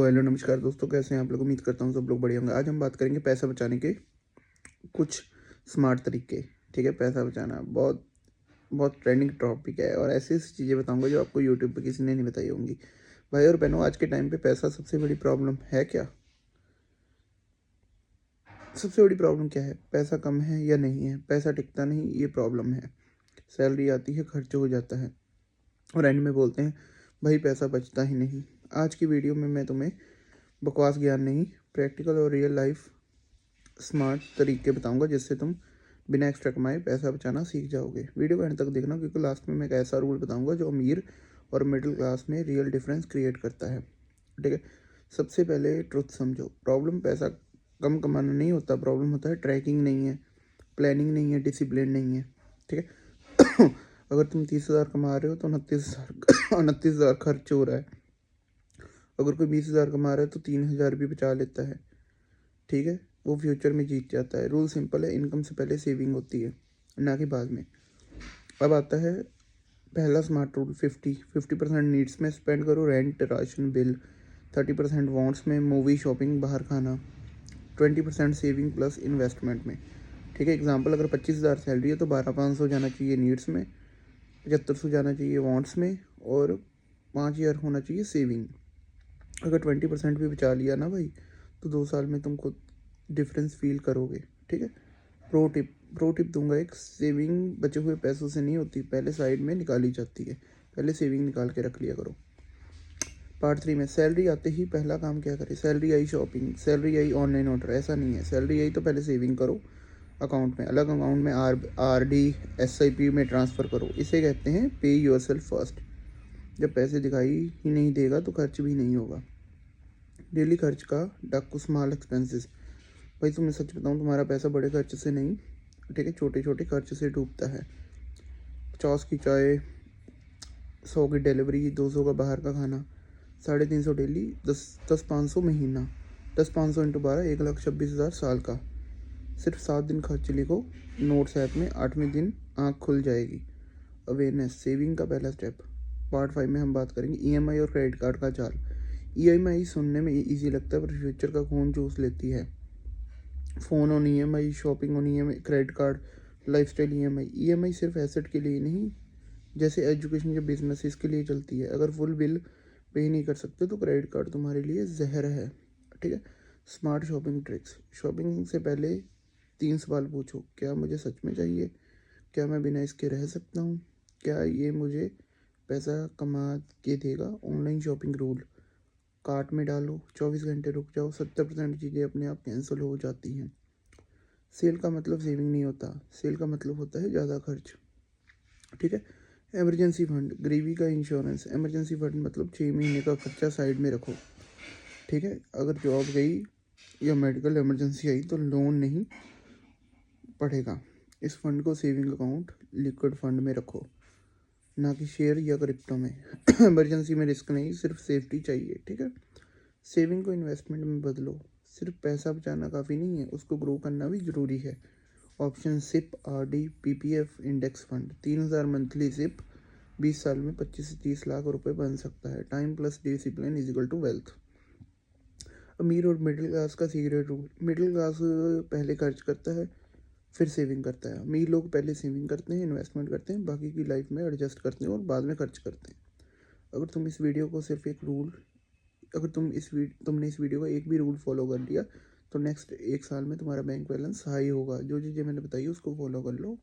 तो हेलो नमस्कार दोस्तों, कैसे हैं आप लोग। उम्मीद करता हूँ सब लोग बढ़िया होंगे। आज हम बात करेंगे पैसा बचाने के कुछ स्मार्ट तरीके। ठीक है, पैसा बचाना बहुत बहुत ट्रेंडिंग टॉपिक है और ऐसी ऐसी चीज़ें बताऊंगा जो आपको यूट्यूब पे किसी ने नहीं बताई होंगी। भाई और बहनों, आज के टाइम पे पैसा सबसे बड़ी प्रॉब्लम है क्या? सबसे बड़ी प्रॉब्लम क्या है? पैसा कम है या नहीं है, पैसा टिकता नहीं, ये प्रॉब्लम है। सैलरी आती है, खर्च हो जाता है और एंड में बोलते हैं भाई पैसा बचता ही नहीं। आज की वीडियो में मैं तुम्हें बकवास ज्ञान नहीं, प्रैक्टिकल और रियल लाइफ स्मार्ट तरीके बताऊंगा जिससे तुम बिना एक्स्ट्रा कमाए पैसा बचाना सीख जाओगे। वीडियो को एंड तक देखना, क्योंकि लास्ट में मैं एक ऐसा रूल बताऊंगा जो अमीर और मिडिल क्लास में रियल डिफरेंस क्रिएट करता है। ठीक है, सबसे पहले ट्रुथ समझो। प्रॉब्लम पैसा कम कमाना नहीं होता, प्रॉब्लम होता है ट्रैकिंग नहीं है, प्लानिंग नहीं है, डिसिप्लिन नहीं है। ठीक है अगर तुम 30,000 कमा रहे हो तो 29,000 खर्च हो रहा है। अगर कोई 20,000 कमा रहा है तो 3,000 भी बचा लेता है। ठीक है, वो फ्यूचर में जीत जाता है। रूल सिंपल है, इनकम से पहले सेविंग होती है, ना कि बाद में। अब आता है पहला स्मार्ट रूल, 50% नीड्स में स्पेंड करो, रेंट, राशन, बिल। 30% वांट्स में, मूवी, शॉपिंग, बाहर खाना। 20% सेविंग प्लस इन्वेस्टमेंट में। ठीक है, एग्जांपल, अगर 25,000 सैलरी है तो 12,500 जाना चाहिए नीड्स में, 7500 जाना चाहिए वांट्स में और 5,000 होना चाहिए सेविंग। अगर 20% भी बचा लिया ना भाई, तो 2 साल में तुमको डिफरेंस फील करोगे। ठीक है, प्रो टिप दूंगा एक, सेविंग बचे हुए पैसों से नहीं होती, पहले साइड में निकाली जाती है। पहले सेविंग निकाल के रख लिया करो। पार्ट 3 में, सैलरी आते ही पहला काम क्या करें? सैलरी आई शॉपिंग, सैलरी आई ऑनलाइन ऑर्डर, ऐसा नहीं है। सैलरी आई तो पहले सेविंग करो, अकाउंट में, अलग अकाउंट में आर डी SIP में ट्रांसफ़र करो। इसे कहते हैं पे योर सेल्फ फर्स्ट। जब पैसे दिखाई ही नहीं देगा तो खर्च भी नहीं होगा। डेली खर्च का डाकू, स्मॉल एक्सपेंसेस। भाई तुम्हें सच बताऊं, तुम्हारा पैसा बड़े खर्च से नहीं, ठीक है, छोटे छोटे खर्च से डूबता है। 50 की चाय, 100 की डिलीवरी, 200 का बाहर का खाना, 350 डेली, 10 500 महीना, 10 500 इंटू 12, 1,26,000 साल का। सिर्फ 7 दिन खर्च लिखो नोट्स ऐप में, 8वें दिन आँख खुल जाएगी। अवेयरनेस, सेविंग का पहला स्टेप। पार्ट 5 में हम बात करेंगे EMI और क्रेडिट कार्ड का जाल। EMI सुनने में ईजी लगता है पर फ्यूचर का खून चूस लेती है। Phone on EMI, shopping on EMI, credit card, lifestyle EMI। EMI सिर्फ एसेट के लिए नहीं, जैसे एजुकेशन या बिजनेस, इसके लिए चलती है। अगर फुल बिल पे नहीं कर सकते तो क्रेडिट कार्ड तुम्हारे लिए जहर है। ठीक है, स्मार्ट शॉपिंग ट्रिक्स। शॉपिंग से पहले 3 सवाल पूछो। क्या मुझे सच में चाहिए? क्या मैं बिना इसके रह सकता हूँ? क्या ये मुझे पैसा कमा के देगा? ऑनलाइन शॉपिंग रूल, कार्ट में डालो, 24 घंटे रुक जाओ, 70% चीज़ें अपने आप कैंसिल हो जाती हैं। सेल का मतलब सेविंग नहीं होता, सेल का मतलब होता है ज़्यादा खर्च। ठीक है, इमरजेंसी फंड, गरीबी का इंश्योरेंस। इमरजेंसी फंड मतलब 6 महीने का खर्चा साइड में रखो। ठीक है, अगर जॉब गई या मेडिकल इमरजेंसी आई तो लोन नहीं पड़ेगा। इस फंड को सेविंग अकाउंट, लिक्विड फंड में रखो, ना कि शेयर या क्रिप्टो में। इमरजेंसी में रिस्क नहीं, सिर्फ सेफ्टी चाहिए। ठीक है, सेविंग को इन्वेस्टमेंट में बदलो। सिर्फ पैसा बचाना काफ़ी नहीं है, उसको ग्रो करना भी ज़रूरी है। Option SIP, RD, PPF, index fund. 3,000 monthly SIP, 20 साल में 25 से 30 लाख रुपए बन सकता है। Time plus discipline is equal to wealth. अमीर और मिडिल क्लास का सीक्रेट रूल। मिडिल क्लास पहले खर्च करता है, फिर सेविंग करता है। अमीर लोग पहले सेविंग करते हैं, इन्वेस्टमेंट करते हैं, बाकी की लाइफ में एडजस्ट करते हैं और बाद में खर्च करते हैं। अगर तुम इस वीडियो को सिर्फ एक रूल अगर तुमने इस वीडियो का एक भी रूल फॉलो कर लिया तो नेक्स्ट 1 साल में तुम्हारा बैंक बैलेंस हाई होगा। जो चीज़ें मैंने बताई उसको फॉलो कर लो,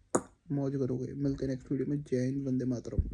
मौज करोगे। मिलते हैं नेक्स्ट वीडियो में। जय हिंद, वंदे मातरम।